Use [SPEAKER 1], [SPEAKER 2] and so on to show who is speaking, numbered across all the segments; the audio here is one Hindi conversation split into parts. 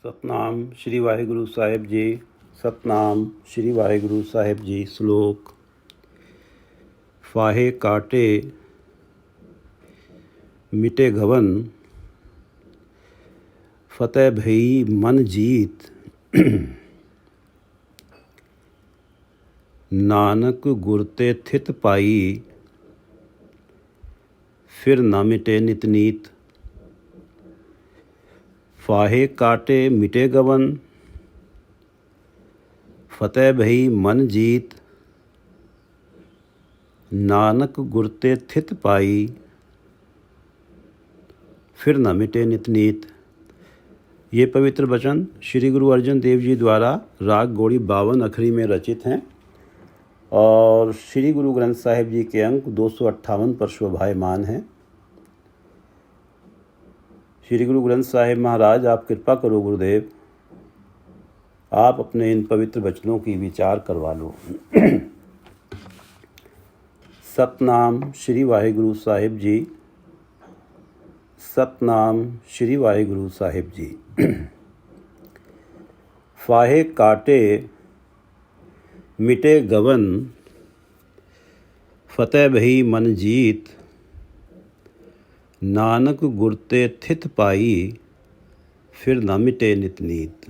[SPEAKER 1] सतनाम श्री वाहिगुरु साहिब जी। सतनाम श्री वाहिगुरु साहिब जी। श्लोक। फाहे काटे मिटे घवन, फतेह भई मन जीत। नानक गुर ते थित पाई, फिर न मिटे नित नीत। फाहे काटे मिटे गवन, फतेह भई मन जीत। नानक गुर ते थित पाई, फिर न मिटे नित नीत। ये पवित्र वचन श्री गुरु अर्जन देव जी द्वारा राग गौड़ी 52 अखरी में रचित हैं और श्री गुरु ग्रंथ साहिब जी के अंक 258 पर शोभायमान हैं। श्री गुरु ग्रंथ साहिब महाराज, आप कृपा करो गुरुदेव, आप अपने इन पवित्र वचनों की विचार करवा लो। सतनाम श्री वाहिगुरु साहिब जी। सतनाम श्री वाहिगुरु साहिब जी। फाहे काटे मिटे गवन, फतेह भई मन जीत। नानक गुर ते थित पाई, फिर न मिटे नित नीत।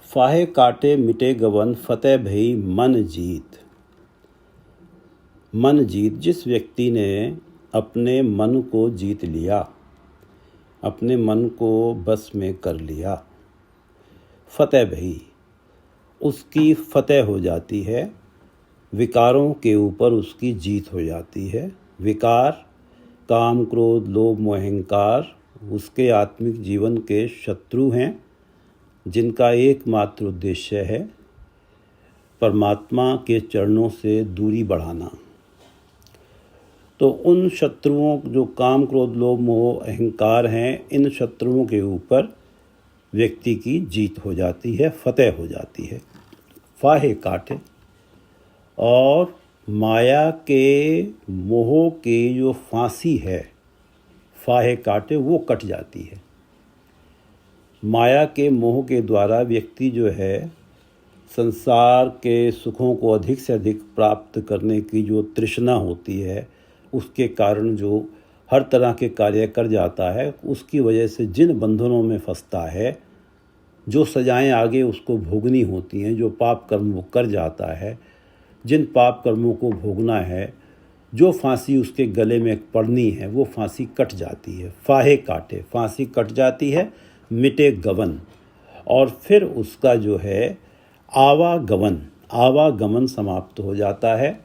[SPEAKER 1] फाहे काटे मिटे गवन, फतेह भई मन जीत। मन जीत, जिस व्यक्ति ने अपने मन को जीत लिया, अपने मन को बस में कर लिया, फतेह भई, उसकी फतेह हो जाती है। विकारों के ऊपर उसकी जीत हो जाती है। विकार, काम, क्रोध, लोभ, मोह, अहंकार उसके आत्मिक जीवन के शत्रु हैं, जिनका एकमात्र उद्देश्य है परमात्मा के चरणों से दूरी बढ़ाना। तो उन शत्रुओं, जो काम, क्रोध, लोभ, मोह, अहंकार हैं, इन शत्रुओं के ऊपर व्यक्ति की जीत हो जाती है, फतेह हो जाती है। फाहे काटे, और माया के मोह के जो फांसी है, फाहे काटे, वो कट जाती है। माया के मोह के द्वारा व्यक्ति जो है संसार के सुखों को अधिक से अधिक प्राप्त करने की जो तृष्णा होती है, उसके कारण जो हर तरह के कार्य कर जाता है, उसकी वजह से जिन बंधनों में फंसता है, जो सजाएं आगे उसको भोगनी होती हैं, जो पाप कर्म वो कर जाता है, जिन पाप कर्मों को भोगना है, जो फांसी उसके गले में पड़नी है, वो फांसी कट जाती है। फाहे काटे, फांसी कट जाती है। मिटे गवन, और फिर उसका जो है आवागमन समाप्त हो जाता है।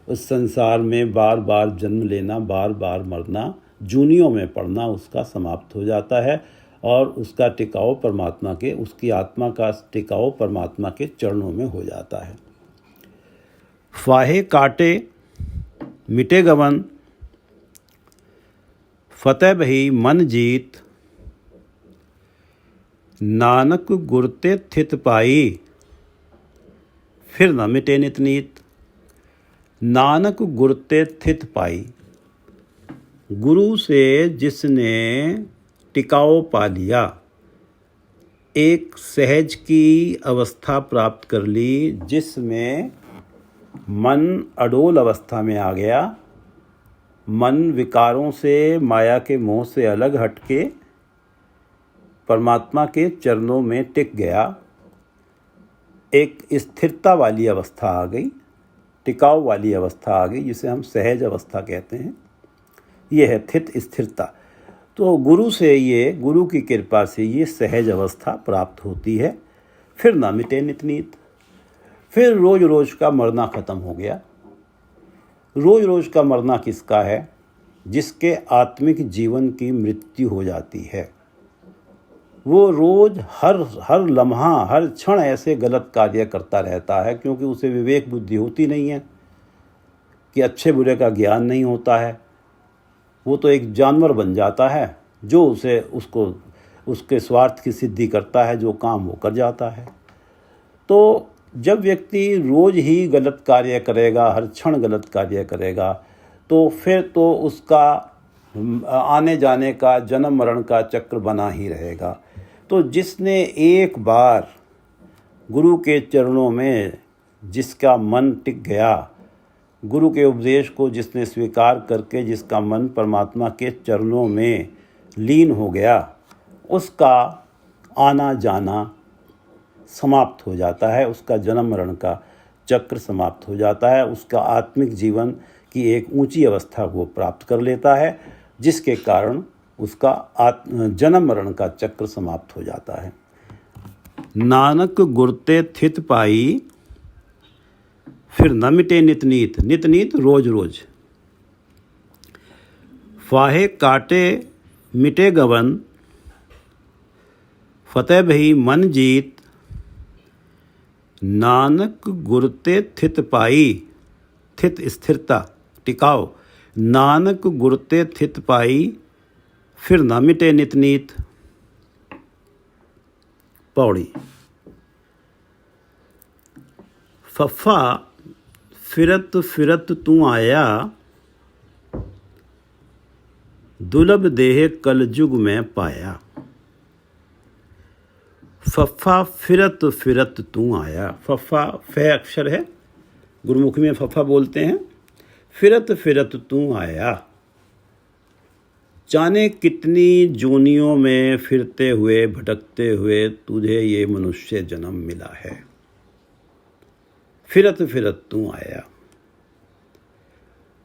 [SPEAKER 1] उस संसार में बार बार जन्म लेना, बार बार मरना, जूनियों में पड़ना उसका समाप्त हो जाता है, और उसका टिकाव परमात्मा के, उसकी आत्मा का टिकाव परमात्मा के चरणों में हो जाता है। फाहे काटे मिटे गवन, फतेह भई मन जीत। नानक गुर ते थित पाई, फिर न मिटे नित नीत। नानक गुर ते थित पाई, गुरु से जिसने टिकाव पा लिया, एक सहज की अवस्था प्राप्त कर ली, जिसमें मन अडोल अवस्था में आ गया, मन विकारों से, माया के मोह से अलग हटके परमात्मा के चरणों में टिक गया। एक स्थिरता वाली अवस्था आ गई, टिकाव वाली अवस्था आ गई, जिसे हम सहज अवस्था कहते हैं। यह है स्थित स्थिरता। तो गुरु से, ये गुरु की कृपा से ये सहज अवस्था प्राप्त होती है। फिर ना मिटे नित नीत, फिर रोज रोज का मरना ख़त्म हो गया। रोज रोज का मरना किसका है? जिसके आत्मिक जीवन की मृत्यु हो जाती है। वो रोज हर लम्हा, हर क्षण ऐसे गलत कार्य करता रहता है, क्योंकि उसे विवेक बुद्धि होती नहीं है, कि अच्छे बुरे का ज्ञान नहीं होता है। वो तो एक जानवर बन जाता है, जो उसके स्वार्थ की सिद्धि करता है, जो काम वो कर जाता है। तो जब व्यक्ति रोज ही गलत कार्य करेगा, हर क्षण गलत कार्य करेगा, तो फिर तो उसका आने जाने का, जन्म मरण का चक्र बना ही रहेगा। तो जिसने एक बार गुरु के चरणों में जिसका मन टिक गया, गुरु के उपदेश को जिसने स्वीकार करके जिसका मन परमात्मा के चरणों में लीन हो गया, उसका आना जाना समाप्त हो जाता है, उसका जन्म मरण का चक्र समाप्त हो जाता है, उसका आत्मिक जीवन की एक ऊंची अवस्था को प्राप्त कर लेता है, जिसके कारण उसका जन्म मरण का चक्र समाप्त हो जाता है। नानक गुरते थित पाई, फिर न मिटे नित नीत। नित नीत रोज रोज। फाहे काटे मिटे गवन, फतेह भई मन जीत। नानक गुरते थित पाई, थित स्थिरता, टिकाओ। नानक गुरते थित पाई, फिर न मिटे नित नीत। पौड़ी। फफा फिरत फिरत तू आया, दुर्लभ देह कलयुग में पाया। फफा फिरत फिरत तू आया। फफा फे अक्षर है, गुरुमुखी में फफा बोलते हैं। फिरत फिरत तू आया, जाने कितनी जोनियों में फिरते हुए भटकते हुए तुझे ये मनुष्य जन्म मिला है। फिरत फिरत तू आया,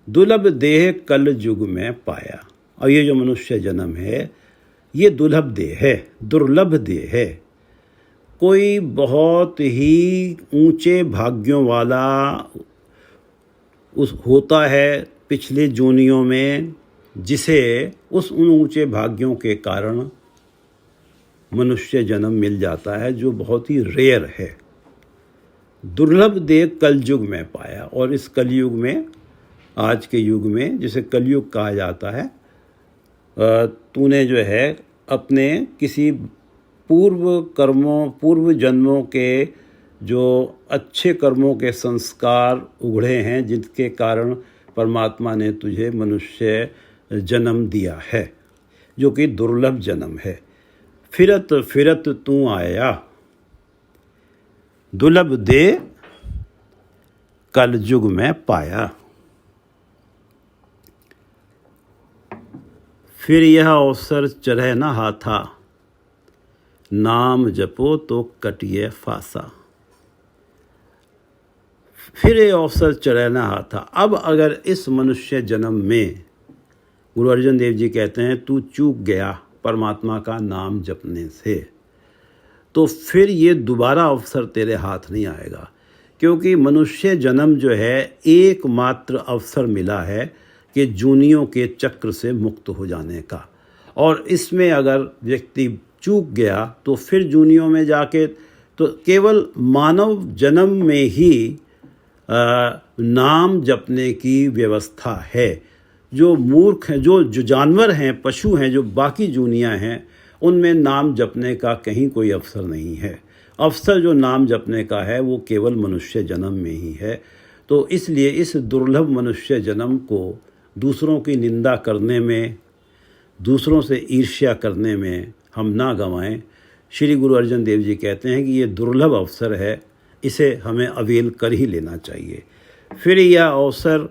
[SPEAKER 1] दुर्लभ देह कल युग में पाया। और ये जो मनुष्य जन्म है, ये दुर्लभ देह है, दुर्लभ देह है। कोई बहुत ही ऊंचे भाग्यों वाला उस होता है पिछले जोनियों में, जिसे उन ऊंचे भाग्यों के कारण मनुष्य जन्म मिल जाता है, जो बहुत ही रेयर है। दुर्लभ देह कलयुग में पाया। और इस कलयुग में, आज के युग में जिसे कलयुग कहा जाता है, तूने जो है अपने किसी पूर्व जन्मों के जो अच्छे कर्मों के संस्कार उघड़े हैं, जिनके कारण परमात्मा ने तुझे मनुष्य जन्म दिया है, जो कि दुर्लभ जन्म है। फिरत फिरत तू आया, दुर्लभ दे कल युग में पाया। फिर यह अवसर चढ़े न हाथा, नाम जपो तो कटिए फासा। फिर ये अवसर चढ़े न हाथा। अब अगर इस मनुष्य जन्म में, गुरु अर्जन देव जी कहते हैं, तू चूक गया परमात्मा का नाम जपने से, तो फिर ये दोबारा अवसर तेरे हाथ नहीं आएगा। क्योंकि मनुष्य जन्म जो है, एकमात्र अवसर मिला है कि जूनियों के चक्र से मुक्त हो जाने का। और इसमें अगर व्यक्ति चूक गया तो फिर जूनियों में जाके, तो केवल मानव जन्म में ही नाम जपने की व्यवस्था है। जो मूर्ख हैं, जो जानवर हैं, पशु हैं, जो बाकी जूनियाँ हैं, उनमें नाम जपने का कहीं कोई अवसर नहीं है। अवसर जो नाम जपने का है वो केवल मनुष्य जन्म में ही है। तो इसलिए इस दुर्लभ मनुष्य जन्म को दूसरों की निंदा करने में, दूसरों से ईर्ष्या करने में हम ना गंवाएं। श्री गुरु अर्जन देव जी कहते हैं कि ये दुर्लभ अवसर है, इसे हमें अवेल कर ही लेना चाहिए। फिर यह अवसर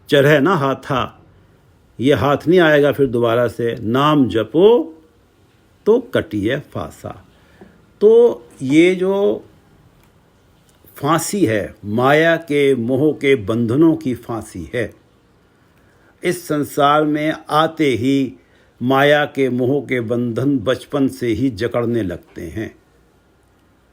[SPEAKER 1] चढ़े ना हाथा, ये हाथ नहीं आएगा फिर दोबारा से। नाम जपो तो कटिए फांसा। तो ये जो फांसी है, माया के मोह के बंधनों की फांसी है। इस संसार में आते ही माया के मोह के बंधन बचपन से ही जकड़ने लगते हैं।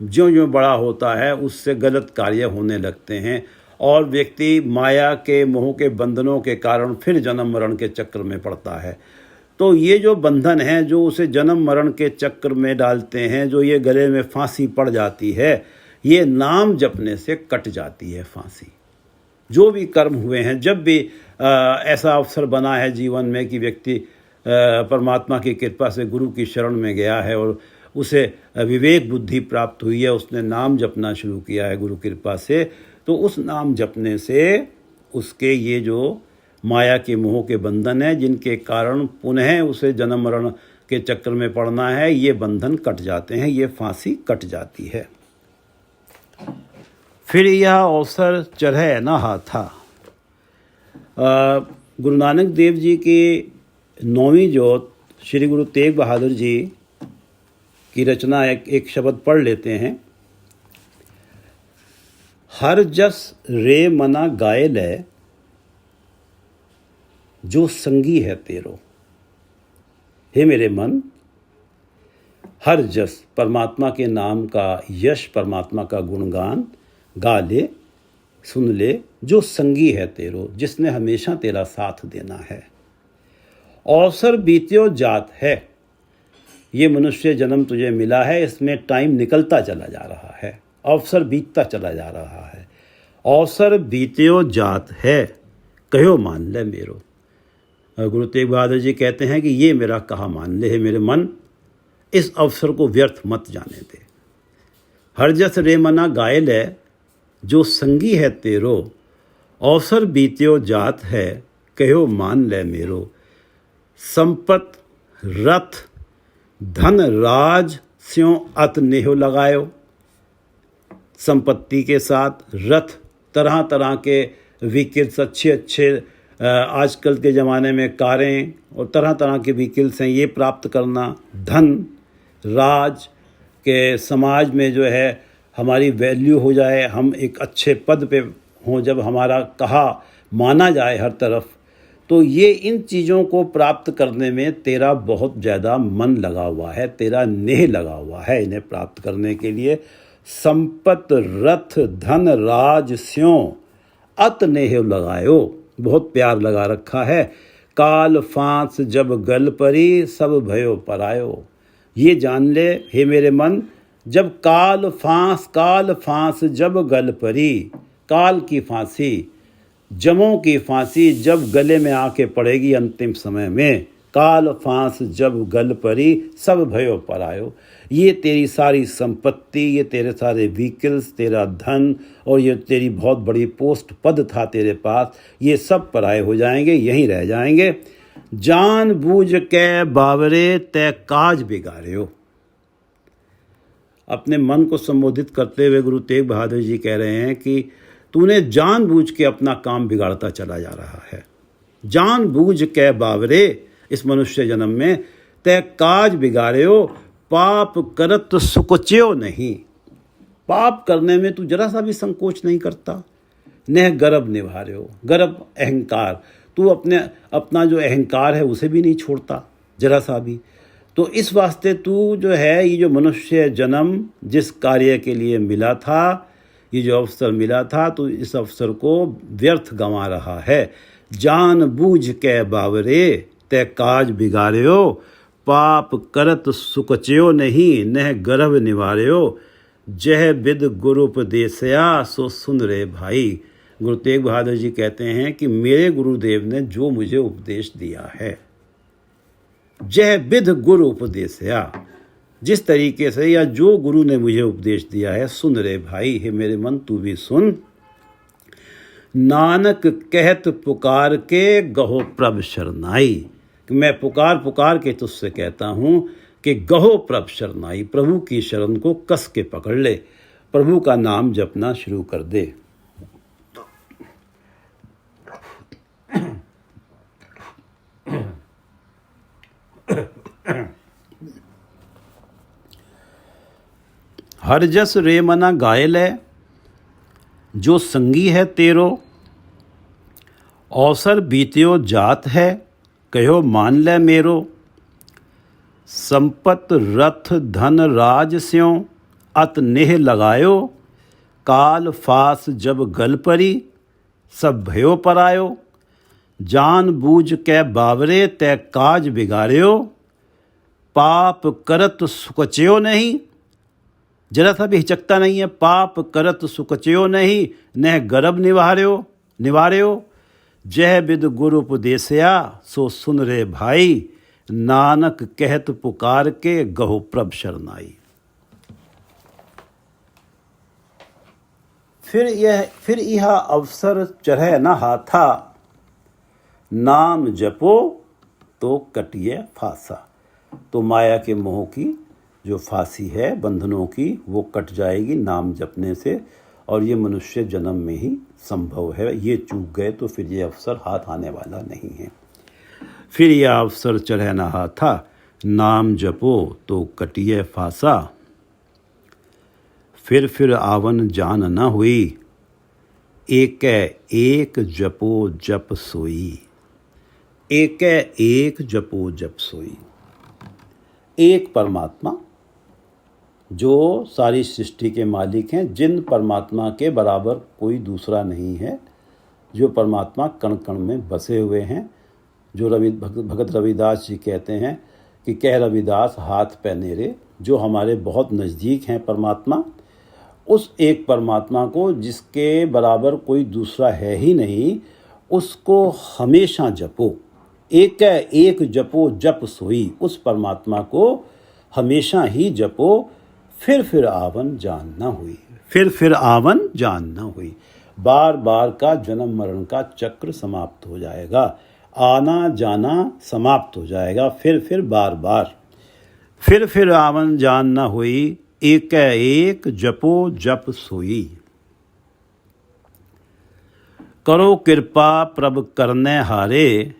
[SPEAKER 1] ज्यों-ज्यों बड़ा होता है उससे गलत कार्य होने लगते हैं, और व्यक्ति माया के मोह के बंधनों के कारण फिर जन्म मरण के चक्र में पड़ता है। तो ये जो बंधन हैं, जो उसे जन्म मरण के चक्र में डालते हैं, जो ये गले में फांसी पड़ जाती है, ये नाम जपने से कट जाती है फांसी। जो भी कर्म हुए हैं, जब भी ऐसा अवसर बना है जीवन में कि व्यक्ति परमात्मा की कृपा से गुरु की शरण में गया है और उसे विवेक बुद्धि प्राप्त हुई है, उसने नाम जपना शुरू किया है गुरु कृपा से, तो उस नाम जपने से उसके ये जो माया के मोह के बंधन है, जिनके कारण पुनः उसे जन्म मरण के चक्कर में पड़ना है। ये बंधन कट जाते हैं, ये फांसी कट जाती है। फिर यह अवसर चढ़े न हाथा। गुरु नानक देव जी की 9वीं जोत श्री गुरु तेग बहादुर जी की रचना एक शब्द पढ़ लेते हैं। हर जस रे मना गाए ले, जो संगी है तेरो। हे मेरे मन, हर जस परमात्मा के नाम का यश, परमात्मा का गुणगान गा ले, सुन ले, जो संगी है तेरो, जिसने हमेशा तेरा साथ देना है। अवसर बीत्यो जात है। ये मनुष्य जन्म तुझे मिला है, इसमें टाइम निकलता चला जा रहा है, अवसर बीतता चला जा रहा है। अवसर बीत्यो जात है, कहो मान ले मेरो। गुरु तेग बहादुर जी कहते हैं कि ये मेरा कहा मान ले, है मेरे मन, इस अवसर को व्यर्थ मत जाने दे। हर जस रे मना गाए ले, जो संगी है तेरो। अवसर बीत्यो जात है, कहो मान ले मेरो। संपत रथ धन राज स्यों अत नेहो लगायो। संपत्ति के साथ रथ, तरह तरह के व्हीकल्स, अच्छे अच्छे आजकल के ज़माने में कारें और तरह तरह के व्हीकल्स हैं, ये प्राप्त करना। धन राज के समाज में जो है हमारी वैल्यू हो जाए, हम एक अच्छे पद पे हों, जब हमारा कहा माना जाए हर तरफ, तो ये इन चीज़ों को प्राप्त करने में तेरा बहुत ज़्यादा मन लगा हुआ है, तेरा नेह लगा हुआ है इन्हें प्राप्त करने के लिए। संपत रथ धन राज स्यों अत नेह लगायो, बहुत प्यार लगा रखा है। काल फांस जब गल परी, सब भयो परायो। ये जान ले हे मेरे मन, जब काल फांस जब गल परी, काल की फांसी, जमों की फांसी जब गले में आके पड़ेगी अंतिम समय में, काल फांस जब गल परी, सब भयो परायो। ये तेरी सारी संपत्ति, ये तेरे सारे व्हीकल्स, तेरा धन और ये तेरी बहुत बड़ी पोस्ट पद था तेरे पास, ये सब पराये हो जाएंगे, यहीं रह जाएंगे। जान बूझ के बावरे तय काज बिगाड़ियो। अपने मन को संबोधित करते हुए गुरु तेग बहादुर जी कह रहे हैं कि तूने जानबूझ के अपना काम बिगाड़ता चला जा रहा है। जानबूझ के बावरे, इस मनुष्य जन्म में, तय काज बिगाड़ियो, पाप करत सुकुच्यो नहीं। पाप करने में तू जरा सा भी संकोच नहीं करता। नह गर्भ निभार्यो, गर्भ अहंकार, तू अपना जो अहंकार है उसे भी नहीं छोड़ता जरा सा भी। तो इस वास्ते तू जो है, ये जो मनुष्य जन्म जिस कार्य के लिए मिला था, ये जो अवसर मिला था, तो इस अवसर को व्यर्थ गंवा रहा है। जान बूझ के बावरे तय काज बिगाड़ियो, पाप करत सुकच्यो नहीं, नह गर्भ निवार्यो। जह विद गुरु उपदेशया, सो सुन रे भाई। गुरु तेग बहादुर जी कहते हैं कि मेरे गुरुदेव ने जो मुझे उपदेश दिया है, जह विद गुरु उपदेशया, जिस तरीके से या जो गुरु ने मुझे उपदेश दिया है, सुन रे भाई, हे मेरे मन तू भी सुन। नानक कहत पुकार के, गहो प्रभ शरनाई। मैं पुकार के तुझसे कहता हूँ कि गहो प्रभ शरनाई, प्रभु की शरण को कस के पकड़ ले, प्रभु का नाम जपना शुरू कर दे। हर जस रे मना गायल है, जो संगी है तेरो। अवसर बीत्यो जात है, कहो मान ले मेरो। संपत रथ धन राज स्यों अत नेह लगायो। काल फास जब गल परी, सब भयो परायो। जान बूझ के बावरे तय काज बिगाड़ियो। पाप करत सुकच्यो नहीं, जरा सा भी हिचकता नहीं है। पाप करत सुकच्यो नहीं, नह गर्भ निवार्यो। जह विद गुरु उपदेशया, सो सुन रे भाई। नानक कहत पुकार के, गहो प्रभ शरनाई। फिर यह अवसर चढ़े न हाथा। नाम जपो तो कटिए फांसा। तो माया के मोह की जो फांसी है, बंधनों की, वो कट जाएगी नाम जपने से, और ये मनुष्य जन्म में ही संभव है। ये चूक गए तो फिर ये अवसर हाथ आने वाला नहीं है। फिर यह अवसर चढ़े न हाथा, नाम जपो तो कटिए फांसा। फिर आवन जान न हुई, एक एक जपो जप सोई। एक एक जपो जप सोई। एक परमात्मा जो सारी सृष्टि के मालिक हैं, जिन परमात्मा के बराबर कोई दूसरा नहीं है, जो परमात्मा कण कण में बसे हुए हैं, जो भगत रविदास जी कहते हैं कि कह रविदास हाथ पैनेरे, जो हमारे बहुत नज़दीक हैं परमात्मा। उस एक परमात्मा को, जिसके बराबर कोई दूसरा है ही नहीं, उसको हमेशा जपो। एक एक जपो जप सोई। उस परमात्मा को हमेशा ही जपो। फिर आवन जान न हुई। फिर आवन जान न हुई। बार बार का जन्म मरण का चक्र समाप्त हो जाएगा। आना जाना समाप्त हो जाएगा। फिर बार बार। फिर आवन जान न हुई, एक एक जपो जप सोई। करो कृपा प्रभ करने हारे,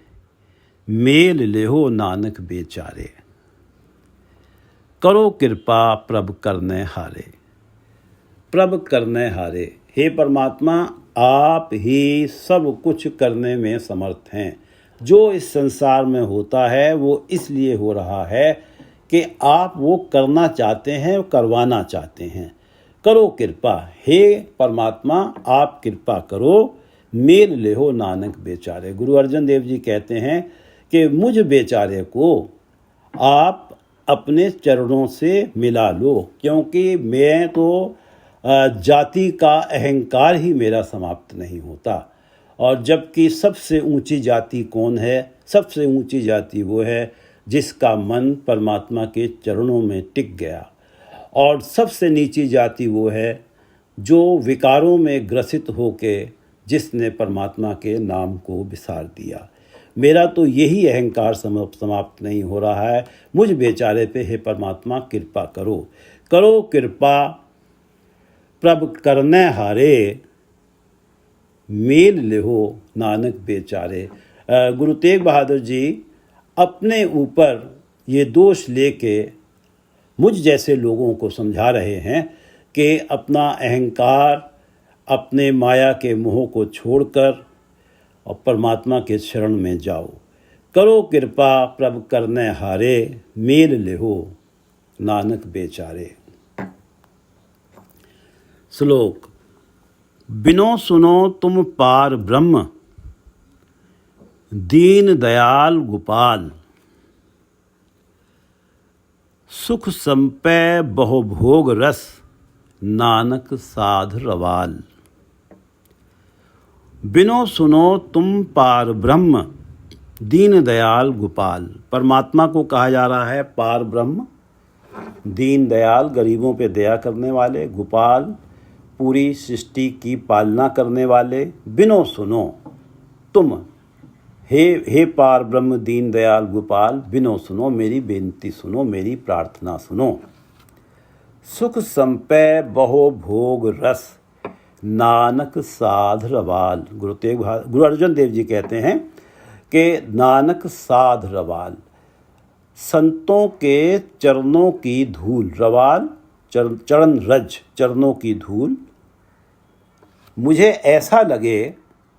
[SPEAKER 1] मेल लेहो नानक बेचारे। करो कृपा प्रभ करने हारे। प्रभ करने हारे। हे परमात्मा, आप ही सब कुछ करने में समर्थ हैं। जो इस संसार में होता है वो इसलिए हो रहा है कि आप वो करना चाहते हैं, करवाना चाहते हैं। करो कृपा। हे परमात्मा, आप कृपा करो। मेल लेहो नानक बेचारे। गुरु अर्जन देव जी कहते हैं कि मुझ बेचारे को आप अपने चरणों से मिला लो, क्योंकि मैं तो जाति का अहंकार ही मेरा समाप्त नहीं होता। और जबकि सबसे ऊंची जाति कौन है? सबसे ऊंची जाति वो है जिसका मन परमात्मा के चरणों में टिक गया। और सबसे नीची जाति वो है जो विकारों में ग्रसित होके जिसने परमात्मा के नाम को विसार दिया। मेरा तो यही अहंकार समाप्त नहीं हो रहा है। मुझ बेचारे पे हे परमात्मा कृपा करो। करो कृपा प्रभ करने हारे, मेल लेहो नानक बेचारे। गुरु तेग बहादुर जी अपने ऊपर ये दोष लेके मुझ जैसे लोगों को समझा रहे हैं कि अपना अहंकार, अपने माया के मोह को छोड़कर और परमात्मा के शरण में जाओ। करो कृपा प्रभ करने हारे, मेल लेहो नानक बेचारे। श्लोक। बिनो सुनो तुम पार ब्रह्म, दीन दयाल गोपाल। सुख संपै बहु भोग रस, नानक साध रवाल। बिनो सुनो तुम पार ब्रह्म, दीन दयाल गोपाल। परमात्मा को कहा जा रहा है पार ब्रह्म, दीन दयाल गरीबों पे दया करने वाले, गोपाल पूरी सृष्टि की पालना करने वाले। बिनो सुनो तुम, हे पार ब्रह्म दीन दयाल गोपाल, बिनो सुनो, मेरी बेनती सुनो, मेरी प्रार्थना सुनो। सुख संपै बहु भोग रस, नानक साध रवाल। गुरु अर्जन देव जी कहते हैं कि नानक साध रवाल, संतों के चरणों की धूल। रवाल चरण रज, चरणों की धूल। मुझे ऐसा लगे,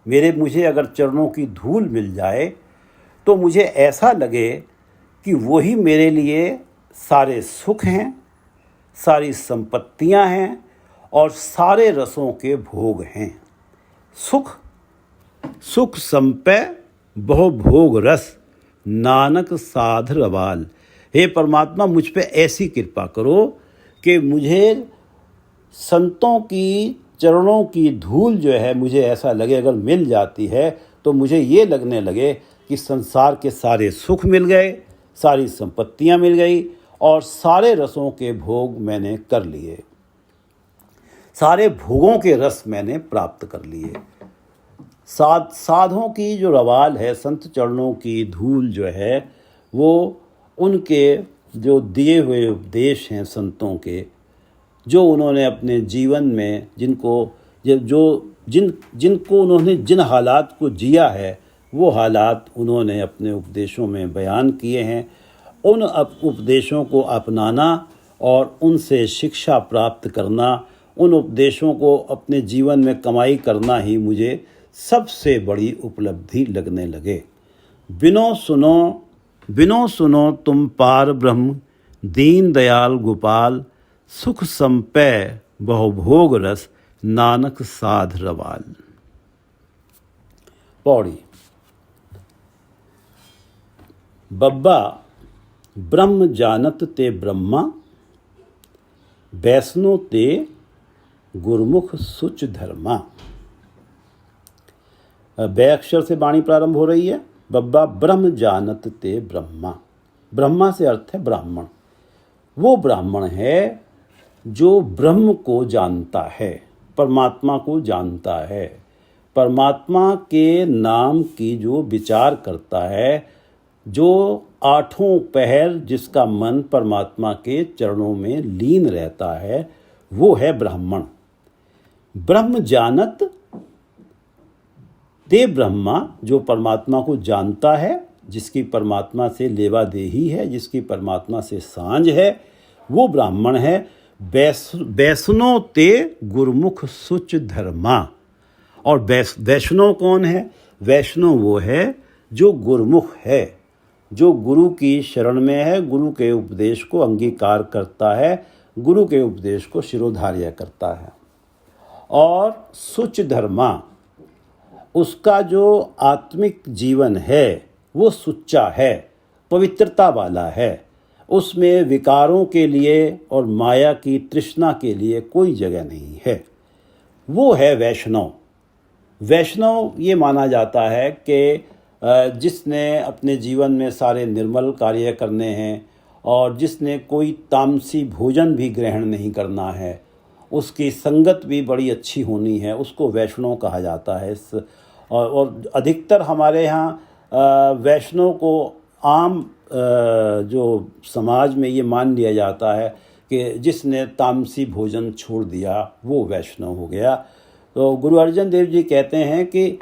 [SPEAKER 1] मुझे अगर चरणों की धूल मिल जाए तो मुझे ऐसा लगे कि वही मेरे लिए सारे सुख हैं, सारी संपत्तियां हैं और सारे रसों के भोग हैं। सुख संपै बहु भोग रस, नानक साध रवाल। हे परमात्मा, मुझ पे ऐसी कृपा करो कि मुझे संतों की चरणों की धूल जो है, मुझे ऐसा लगे अगर मिल जाती है तो मुझे ये लगने लगे कि संसार के सारे सुख मिल गए, सारी संपत्तियां मिल गई और सारे रसों के भोग मैंने कर लिए, सारे भोगों के रस मैंने प्राप्त कर लिए। साधों की जो रवाल है, संत चरणों की धूल जो है, वो उनके जो दिए हुए उपदेश हैं संतों के, जो उन्होंने अपने जीवन में जिनको उन्होंने जिन हालात को जिया है, वो हालात उन्होंने अपने उपदेशों में बयान किए हैं। उन उपदेशों को अपनाना और उनसे शिक्षा प्राप्त करना, उन उपदेशों को अपने जीवन में कमाई करना ही मुझे सबसे बड़ी उपलब्धि लगने लगे। बिनो सुनो तुम पार ब्रह्म, दीन दयाल गोपाल, सुख संपय बहुभोग रस, नानक साध रवाल। पौड़ी। बब्बा ब्रह्म जानत ते ब्रह्मा, बैसनो ते गुरमुख सुच धर्मा। बै अक्षर से वाणी प्रारंभ हो रही है। बब्बा ब्रह्म जानत ते ब्रह्मा, ब्रह्मा से अर्थ है ब्राह्मण। वो ब्राह्मण है जो ब्रह्म को जानता है, परमात्मा को जानता है, परमात्मा के नाम की जो विचार करता है, जो आठों पहर जिसका मन परमात्मा के चरणों में लीन रहता है, वो है ब्राह्मण। ब्रह्म जानत ते ब्रह्मा, जो परमात्मा को जानता है, जिसकी परमात्मा से लेवा देही है, जिसकी परमात्मा से सांझ है, वो ब्राह्मण है। वैष्णो ते गुरुमुख सुच धर्मा। और वैष्णव कौन है? वैष्णव वो है जो गुरुमुख है, जो गुरु की शरण में है, गुरु के उपदेश को अंगीकार करता है, गुरु के उपदेश को शिरोधार्य करता है। और सुच धर्मा, उसका जो आत्मिक जीवन है वो सुच्चा है, पवित्रता वाला है, उसमें विकारों के लिए और माया की तृष्णा के लिए कोई जगह नहीं है। वो है वैष्णव। वैष्णव ये माना जाता है कि जिसने अपने जीवन में सारे निर्मल कार्य करने हैं और जिसने कोई तामसी भोजन भी ग्रहण नहीं करना है, उसकी संगत भी बड़ी अच्छी होनी है, उसको वैष्णव कहा जाता है। और अधिकतर हमारे यहाँ वैष्णव को आम जो समाज में ये मान लिया जाता है कि जिसने तामसी भोजन छोड़ दिया वो वैष्णव हो गया। तो गुरु अर्जन देव जी कहते हैं कि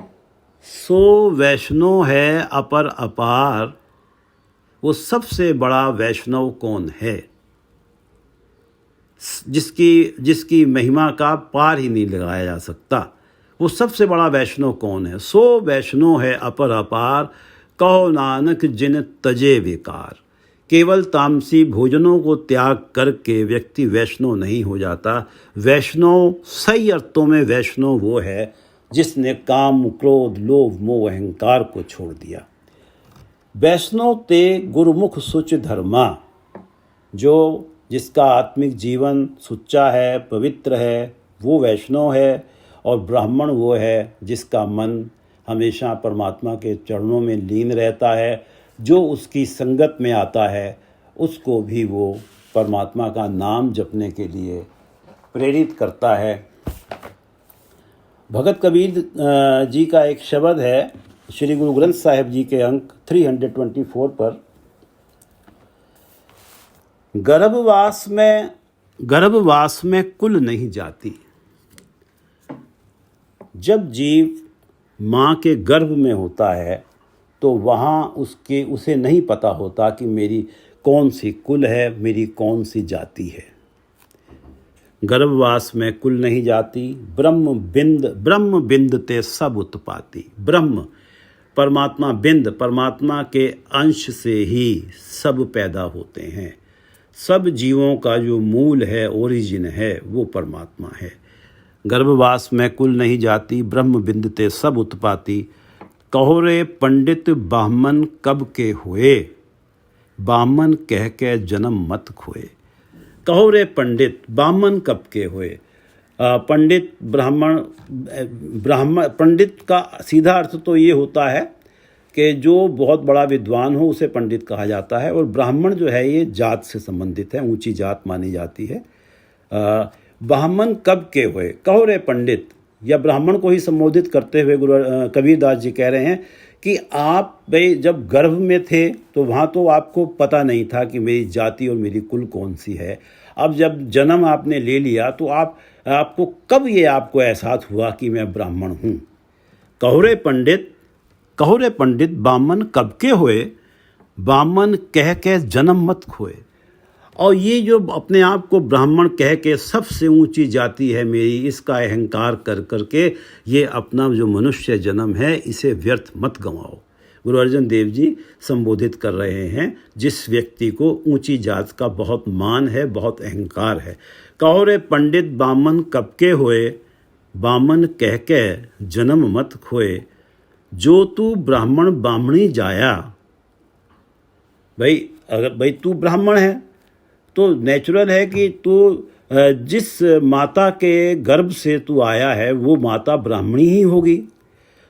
[SPEAKER 1] सो वैष्णव है अपर अपार, वो सबसे बड़ा वैष्णव कौन है? जिसकी महिमा का पार ही नहीं लगाया जा सकता। वो सबसे बड़ा वैष्णव कौन है? सो वैष्णव है अपर अपार, कहो नानक जिन तजे विकार। केवल तामसी भोजनों को त्याग करके व्यक्ति वैष्णव नहीं हो जाता। वैष्णव सही अर्थों में वैष्णव वो है जिसने काम, क्रोध, लोभ, मोह, अहंकार को छोड़ दिया। वैष्णव ते गुरुमुख सुच धर्मा, जो जिसका आत्मिक जीवन सुच्चा है, पवित्र है, वो वैष्णव है। और ब्राह्मण वो है जिसका मन हमेशा परमात्मा के चरणों में लीन रहता है, जो उसकी संगत में आता है उसको भी वो परमात्मा का नाम जपने के लिए प्रेरित करता है। भगत कबीर जी का एक शब्द है श्री गुरु ग्रंथ साहिब जी के अंक 324 पर, गर्भवास में कुल नहीं जाती। जब जीव माँ के गर्भ में होता है तो वहाँ उसे नहीं पता होता कि मेरी कौन सी कुल है, मेरी कौन सी जाति है। गर्भवास में कुल नहीं जाती। ब्रह्म बिंद ते सब उत्पाती। ब्रह्म परमात्मा बिंद, परमात्मा के अंश से ही सब पैदा होते हैं। सब जीवों का जो मूल है, ओरिजिन है, वो परमात्मा है। गर्भवास में कुल नहीं जाती, ब्रह्म बिंदते सब उत्पाती। कहो रे पंडित बाह्मन कब के हुए, बाह्मन कह के जन्म मत खोए। कहो रे पंडित, बाह्मन कब के हुए। पंडित ब्राह्मण, पंडित का सीधा अर्थ तो ये होता है कि जो बहुत बड़ा विद्वान हो उसे पंडित कहा जाता है। और ब्राह्मण जो है ये जात से संबंधित है, ऊंची जात मानी जाती है। ब्राह्मण कब के हुए। कहो रे पंडित, या ब्राह्मण को ही संबोधित करते हुए कबीरदास जी कह रहे हैं कि आप भाई जब गर्भ में थे तो वहाँ तो आपको पता नहीं था कि मेरी जाति और मेरी कुल कौन सी है। अब जब जन्म आपने ले लिया तो आपको कब ये आपको एहसास हुआ कि मैं ब्राह्मण हूँ। कहो रे पंडित बामन कब के होए, बामन कह के जन्म मत खोए। और ये जो अपने आप को ब्राह्मण कह के सबसे ऊंची जाति है मेरी, इसका अहंकार कर करके ये अपना जो मनुष्य जन्म है इसे व्यर्थ मत गंवाओ। गुरु अर्जन देव जी संबोधित कर रहे हैं जिस व्यक्ति को ऊंची जात का बहुत मान है, बहुत अहंकार है। कहो रे पंडित बामन कब के होए, बामन कह के जन्म मत खोए। जो तू ब्राह्मण बामणी जाया, भाई तू ब्राह्मण है तो नेचुरल है कि तू जिस माता के गर्भ से तू आया है वो माता ब्राह्मणी ही होगी।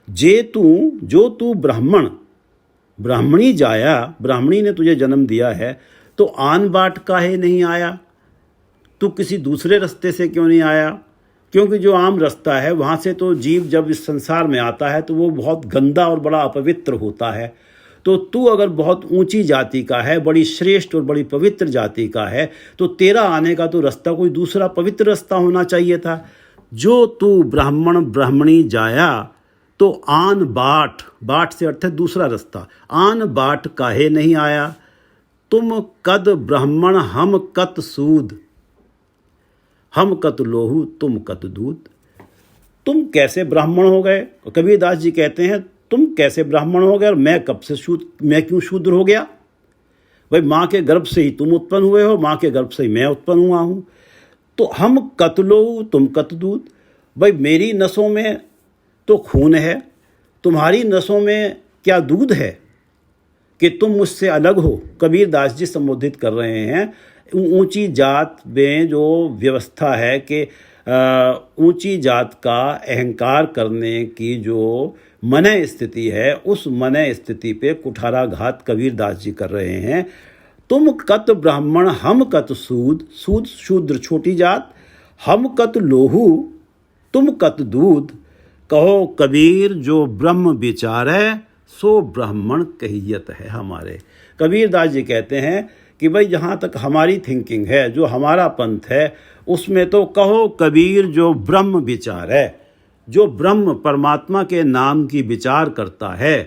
[SPEAKER 1] जो तू ब्राह्मणी जाया, ब्राह्मणी ने तुझे जन्म दिया है तो आन बाट काहे नहीं आया, तू किसी दूसरे रास्ते से क्यों नहीं आया। क्योंकि जो आम रास्ता है वहाँ से तो जीव जब इस संसार में आता है तो वो बहुत गंदा और बड़ा अपवित्र होता है। तो तू अगर बहुत ऊंची जाति का है, बड़ी श्रेष्ठ और बड़ी पवित्र जाति का है, तो तेरा आने का तो रास्ता कोई दूसरा पवित्र रास्ता होना चाहिए था। जो तू ब्राह्मण ब्राह्मणी जाया तो आन बाट से अर्थ है दूसरा रास्ता, आन बाट काहे नहीं आया। तुम कद ब्राह्मण हम कत सूद, हम कत लोहू तुम कत दूध। तुम कैसे ब्राह्मण हो गए। कबीरदास जी कहते हैं तुम कैसे ब्राह्मण हो गए और मैं क्यों शूद्र हो गया। भाई माँ के गर्भ से ही तुम उत्पन्न हुए हो, माँ के गर्भ से ही मैं उत्पन्न हुआ हूँ। तो हम कत लोहू तुम कत दूध। भाई मेरी नसों में तो खून है, तुम्हारी नसों में क्या दूध है कि तुम मुझसे अलग हो। कबीरदास जी संबोधित कर रहे हैं ऊंची जात में जो व्यवस्था है कि ऊंची जात का अहंकार करने की जो मनय स्थिति है, उस मनय स्थिति पे कुठाराघात कबीरदास जी कर रहे हैं। तुम कत ब्राह्मण हम कत सूद शूद्र छोटी जात, हम कत लोहू तुम कत दूध। कहो कबीर जो ब्रह्म विचारै, सो ब्राह्मण कहियत है हमारे। कबीरदास जी कहते हैं कि भाई जहाँ तक हमारी थिंकिंग है, जो हमारा पंथ है, उसमें तो कहो कबीर जो ब्रह्म विचार है, जो ब्रह्म परमात्मा के नाम की विचार करता है,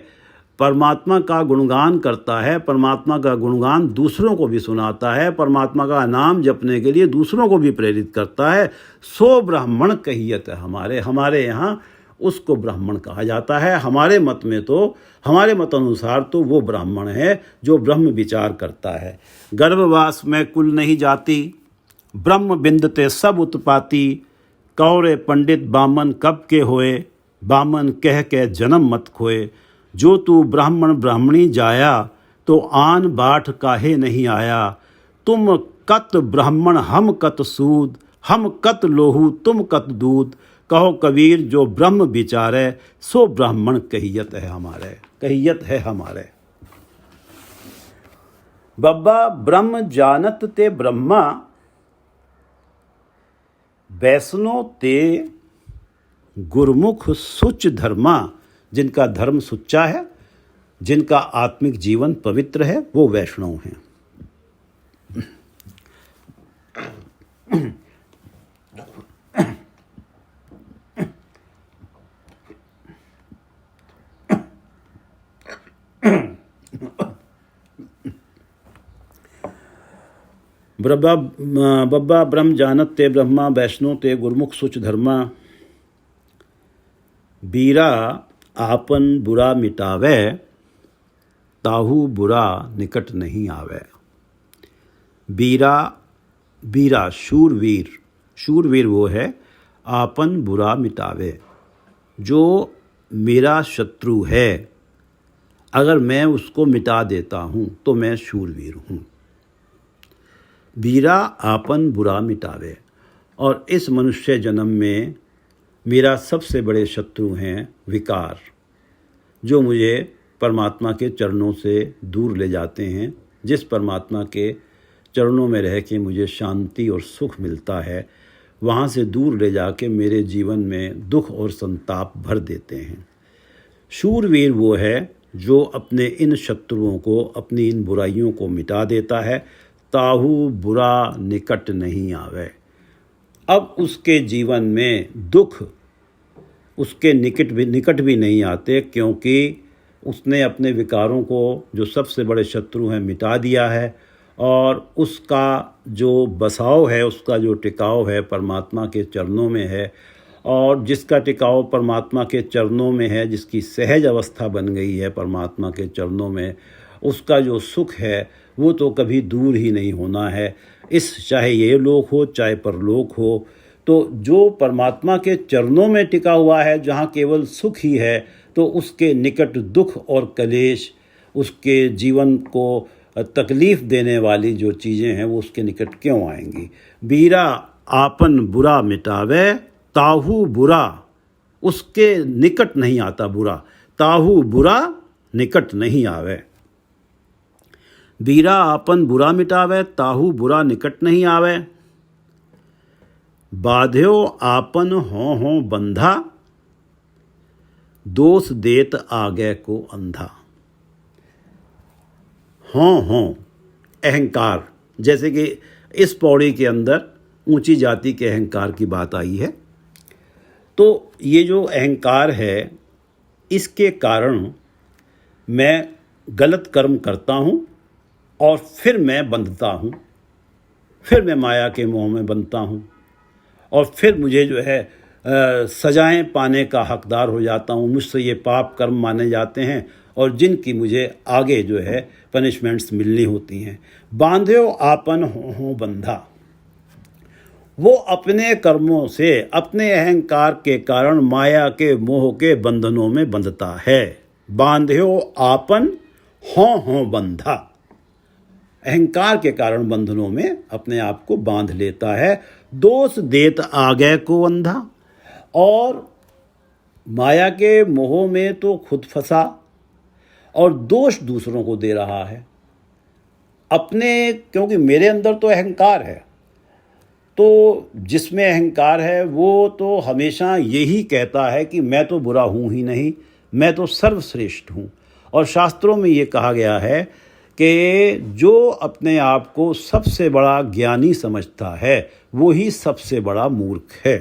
[SPEAKER 1] परमात्मा का गुणगान करता है, परमात्मा का गुणगान दूसरों को भी सुनाता है, परमात्मा का नाम जपने के लिए दूसरों को भी प्रेरित करता है, सो ब्राह्मण कहियत है हमारे यहाँ उसको ब्राह्मण कहा जाता है। हमारे मत में तो, हमारे मत अनुसार तो वो ब्राह्मण है जो ब्रह्म विचार करता है। गर्भवास में कुल नहीं जाती, ब्रह्म बिंदते सब उत्पाती। कौरे पंडित बामन कब के होए, बामन कह के जन्म मत खोए। जो तू ब्राह्मण ब्राह्मणी जाया, तो आन बाट काहे नहीं आया। तुम कत ब्राह्मण हम कत सूद, हम कत लोहू तुम कत दूध। कहो कबीर जो ब्रह्म विचारे, सो ब्राह्मण कहियत है हमारे। बब्बा ब्रह्म जानत ते ब्रह्मा, बैसनो ते गुरमुख सुच धर्मा। जिनका धर्म सुच्चा है, जिनका आत्मिक जीवन पवित्र है, वो वैष्णव हैं। बब्बा ब्रह्म जानत ते ब्रह्मा, वैष्णो ते गुरमुख सुच धर्मा। बीरा आपन बुरा मिटावे, ताहू बुरा निकट नहीं आवे। बीरा शूरवीर वो है आपन बुरा मिटावे, जो मेरा शत्रु है अगर मैं उसको मिटा देता हूँ तो मैं शूरवीर हूँ। बीरा आपन बुरा मिटावे। और इस मनुष्य जन्म में मेरा सबसे बड़े शत्रु हैं विकार, जो मुझे परमात्मा के चरणों से दूर ले जाते हैं। जिस परमात्मा के चरणों में रह के मुझे शांति और सुख मिलता है, वहाँ से दूर ले जाके मेरे जीवन में दुख और संताप भर देते हैं। शूरवीर वो है जो अपने इन शत्रुओं को, अपनी इन बुराइयों को मिटा देता है। ताहू बुरा निकट नहीं आवे। अब उसके जीवन में दुख उसके निकट भी नहीं आते, क्योंकि उसने अपने विकारों को, जो सबसे बड़े शत्रु हैं, मिटा दिया है। और उसका जो बसाव है, उसका जो टिकाव है परमात्मा के चरणों में है। और जिसका टिकाव परमात्मा के चरणों में है, जिसकी सहज अवस्था बन गई है परमात्मा के चरणों में, उसका जो सुख है वो तो कभी दूर ही नहीं होना है। चाहे ये लोक हो चाहे परलोक हो। तो जो परमात्मा के चरणों में टिका हुआ है, जहाँ केवल सुख ही है, तो उसके निकट दुख और कलेश, उसके जीवन को तकलीफ़ देने वाली जो चीज़ें हैं वो उसके निकट क्यों आएंगी। बीरा आपन बुरा मिटावे, ताहू बुरा उसके निकट नहीं आता बुरा। ताहू बुरा निकट नहीं आवे। बीरा आपन बुरा मिटावे, ताहू बुरा निकट नहीं आवे। बाध्यो आपन हों बंधा, दोष देत आगे को अंधा। हों अहंकार, जैसे कि इस पौड़ी के अंदर ऊंची जाति के अहंकार की बात आई है। तो ये जो अहंकार है, इसके कारण मैं गलत कर्म करता हूँ और फिर मैं बंधता हूँ, फिर मैं माया के मोह में बंधता हूँ और फिर मुझे जो है सजाएं पाने का हकदार हो जाता हूँ। मुझसे ये पाप कर्म माने जाते हैं और जिनकी मुझे आगे जो है पनिशमेंट्स मिलनी होती हैं। बांध्यो आपन हो बंधा, वो अपने कर्मों से, अपने अहंकार के कारण माया के मोह के बंधनों में बंधता है। बांध्यो आपन हो बंधा, अहंकार के कारण बंधनों में अपने आप को बांध लेता है। दोष देत आगे को अंधा, और माया के मोह में तो खुद फंसा और दोष दूसरों को दे रहा है अपने, क्योंकि मेरे अंदर तो अहंकार है। तो जिसमें अहंकार है वो तो हमेशा यही कहता है कि मैं तो बुरा हूँ ही नहीं, मैं तो सर्वश्रेष्ठ हूँ। और शास्त्रों में ये कहा गया है कि जो अपने आप को सबसे बड़ा ज्ञानी समझता है वो ही सबसे बड़ा मूर्ख है।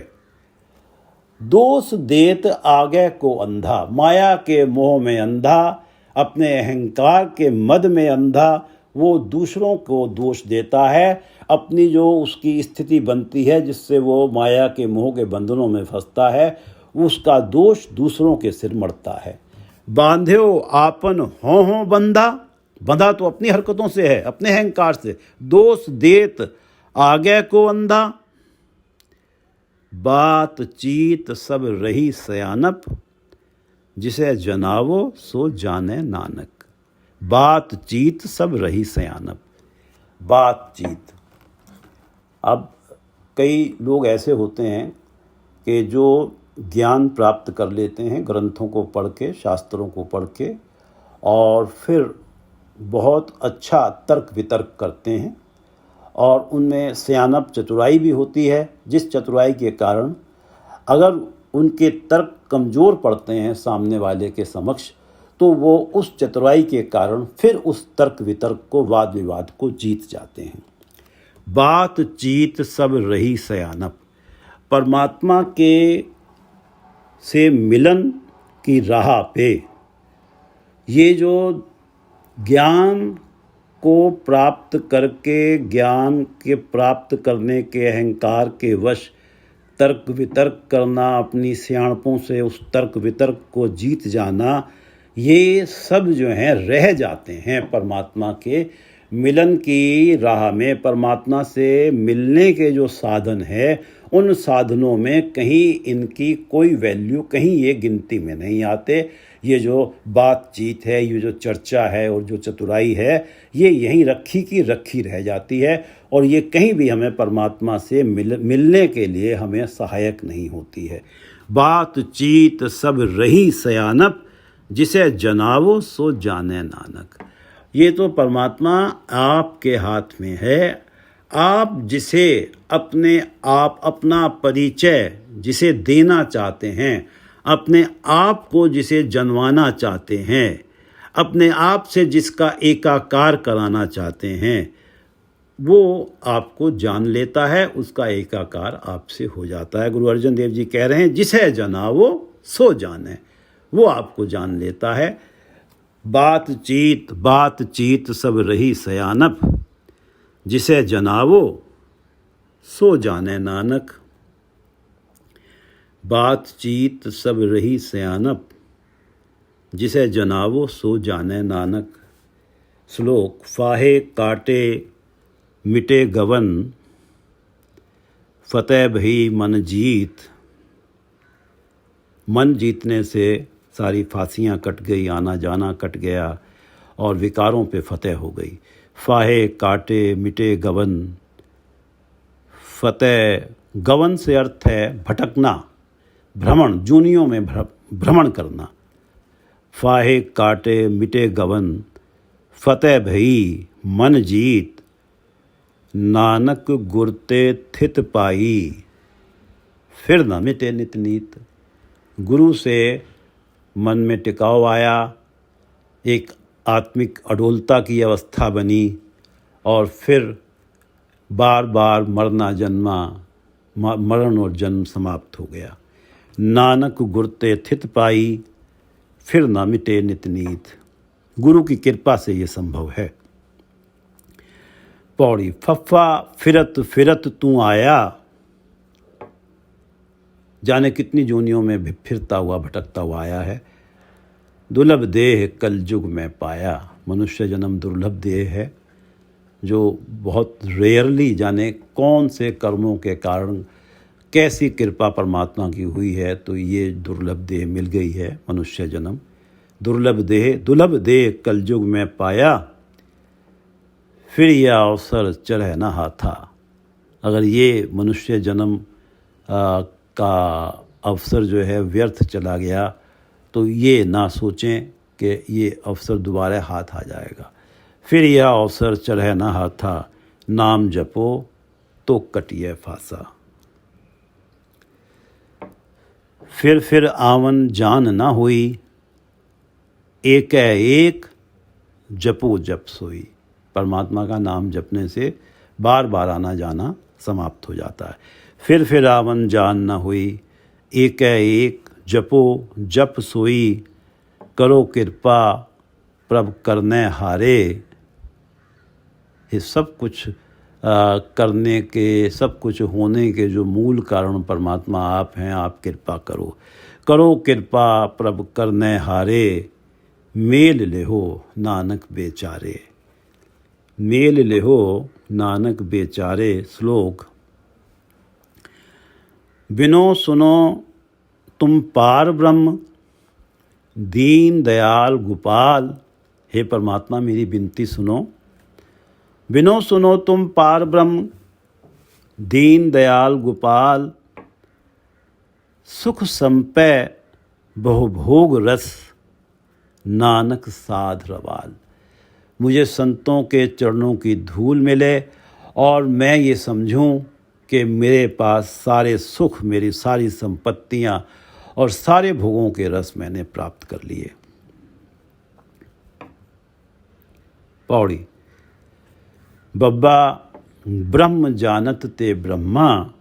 [SPEAKER 1] दोष देत आगे को अंधा, माया के मोह में अंधा, अपने अहंकार के मद में अंधा, वो दूसरों को दोष देता है। अपनी जो उसकी स्थिति बनती है जिससे वो माया के मोह के बंधनों में फंसता है, उसका दोष दूसरों के सिर मढ़ता है। बांध्यो आपन हो बंधा, बंधा तो अपनी हरकतों से है, अपने अहंकार से। दोष देत आगे को अंधा, बातचीत सब रही सयानप, जिसे जनावो सो जाने नानक। बातचीत सब रही सयानप, बातचीत। अब कई लोग ऐसे होते हैं कि जो ज्ञान प्राप्त कर लेते हैं ग्रंथों को पढ़ के, शास्त्रों को पढ़ के, और फिर बहुत अच्छा तर्क वितर्क करते हैं और उनमें सयानप चतुराई भी होती है, जिस चतुराई के कारण अगर उनके तर्क कमज़ोर पड़ते हैं सामने वाले के समक्ष, तो वो उस चतुराई के कारण फिर उस तर्क वितर्क को, वाद विवाद को जीत जाते हैं। बातचीत सब रही सयानप, परमात्मा के से मिलन की राह पे ये जो ज्ञान को प्राप्त करके, ज्ञान के प्राप्त करने के अहंकार के वश तर्क वितर्क करना, अपनी सियाणपों से उस तर्क वितर्क को जीत जाना, ये सब जो हैं रह जाते हैं परमात्मा के मिलन की राह में। परमात्मा से मिलने के जो साधन है, उन साधनों में कहीं इनकी कोई वैल्यू, कहीं ये गिनती में नहीं आते। ये जो बातचीत है, ये जो चर्चा है और जो चतुराई है, ये यहीं रखी की रखी रह जाती है और ये कहीं भी हमें परमात्मा से मिलने के लिए हमें सहायक नहीं होती है। बातचीत सब रही सयानप, जिसे जनावो सो जाने नानक। ये तो परमात्मा आपके हाथ में है। आप जिसे अपने आप अपना परिचय जिसे देना चाहते हैं, अपने आप को जिसे जनवाना चाहते हैं, अपने आप से जिसका एकाकार कराना चाहते हैं, वो आपको जान लेता है, उसका एकाकार आपसे हो जाता है। गुरु अर्जन देव जी कह रहे हैं, जिसे जनावो सो जाने, वो आपको जान लेता है। बातचीत बातचीत सब रही सयानप, जिसे जनावो सो जाने नानक। बातचीत सब रही सयानप, जिसे जनावो सो जाने नानक। श्लोक। फाहे काटे मिटे गवन, फतेह भई मन जीत। मन जीतने से सारी फांसियाँ कट गई, आना जाना कट गया और विकारों पे फतेह हो गई। फाहे काटे मिटे गवन। फतेह, गवन से अर्थ है भटकना, भ्रमण, जूनियों में भ्रमण करना। फाहे काटे मिटे गवन, फतेह भई मन जीत। नानक गुरते थित पाई, फिर न मिटे नित नीत। गुरु से मन में टिकाव आया, एक आत्मिक अडोलता की अवस्था बनी और फिर बार बार मरना जन्मा, मरण और जन्म समाप्त हो गया। नानक गुरते थित पाई, फिर ना मिटे नित नीत। गुरु की कृपा से ये संभव है। पौड़ी। फफ्फा फिरत फिरत तू आया, जाने कितनी जोनियों में फिरता हुआ भटकता हुआ आया है। दुर्लभ देह कलयुग में पाया। मनुष्य जन्म दुर्लभ देह है जो बहुत रेयरली, जाने कौन से कर्मों के कारण कैसी कृपा परमात्मा की हुई है तो ये दुर्लभ देह मिल गई है, मनुष्य जन्म। दुर्लभ देह कलयुग में पाया, फिर यह अवसर चढ़े न हाथा। अगर ये मनुष्य जन्म का अवसर जो है व्यर्थ चला गया तो ये ना सोचें कि ये अवसर दोबारा हाथ आ जाएगा। फिर यह अवसर चढ़े न हाथा, नाम जपो तो कटिए फासा। फिर आवन जान ना हुई, एक जपो जप सोई। परमात्मा का नाम जपने से बार बार आना जाना समाप्त हो जाता है। फिर आवन जान न हुई, एक जपो जप सोई। करो कृपा प्रभ करने हारे। ये सब कुछ करने के, सब कुछ होने के जो मूल कारण परमात्मा आप हैं, आप कृपा करो। करो कृपा प्रभ करने हारे, मेल लेहो नानक बेचारे। मेल लेहो नानक बेचारे। श्लोक। बिनो सुनो तुम पार ब्रह्म, दीन दयाल गोपाल। हे परमात्मा, मेरी विनती सुनो। बिनो सुनो तुम पार ब्रह्म, दीन दयाल गोपाल। सुख संपय बहुभोग रस, नानक साध रवाल। मुझे संतों के चरणों की धूल मिले और मैं ये समझूं कि मेरे पास सारे सुख, मेरी सारी संपत्तियां और सारे भोगों के रस मैंने प्राप्त कर लिए। पौड़ी। बब्बा ब्रह्म जानत ते ब्रह्मा।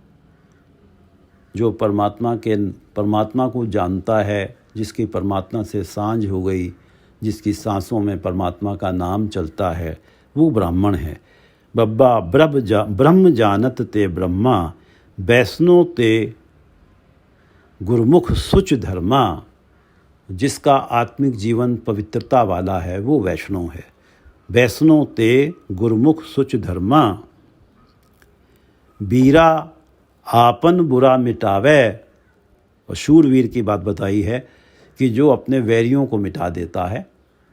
[SPEAKER 1] जो परमात्मा को जानता है, जिसकी परमात्मा से सांझ हो गई, जिसकी सांसों में परमात्मा का नाम चलता है, वो ब्राह्मण है। बब्बा ब्रह्म जानत ते ब्रह्मा, वैष्णो ते गुरुमुख सुच धर्मा। जिसका आत्मिक जीवन पवित्रता वाला है वो वैष्णव है। वैष्णो ते गुरुमुख सुच धर्मा। वीरा आपन बुरा मिटावे। और शूरवीर की बात बताई है कि जो अपने वैरियों को मिटा देता है,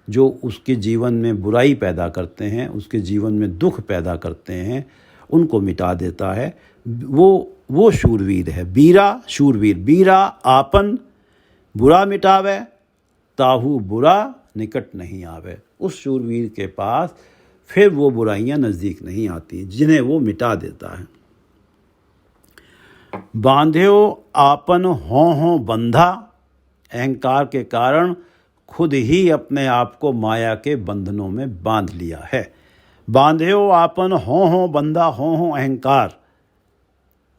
[SPEAKER 1] जो उसके जीवन में बुराई पैदा करते हैं, उसके जीवन में दुख पैदा करते हैं, उनको मिटा देता है, वो शूरवीर है। वीरा शूरवीर। वीरा आपन बुरा मिटावे, ताहू बुरा निकट नहीं आवे। उस शूरवीर के पास फिर वो बुराइयां नज़दीक नहीं आती, जिन्हें वो मिटा देता है। बांध्यो आपन हों बंधा, अहंकार के कारण खुद ही अपने आप को माया के बंधनों में बांध लिया है। बांध्यो आपन हों बंधा, हों अहंकार,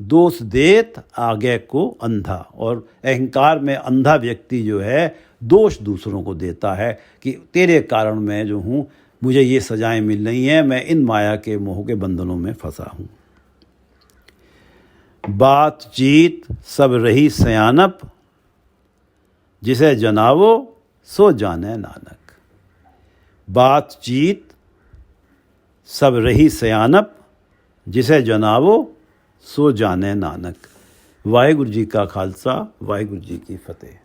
[SPEAKER 1] दोष देत आगे को अंधा। और अहंकार में अंधा व्यक्ति जो है दोष दूसरों को देता है कि तेरे कारण मैं जो हूँ, मुझे ये सजाएं मिल रही हैं, मैं इन माया के मोह के बंधनों में फंसा हूँ। बातचीत सब रही सयानप, जिसे जनावो सो जाने नानक। बातचीत सब रही सयानप, जिसे जनावो सो जाने नानक। वाहिगुरु जी का खालसा, वाहिगुरु जी की फतेह।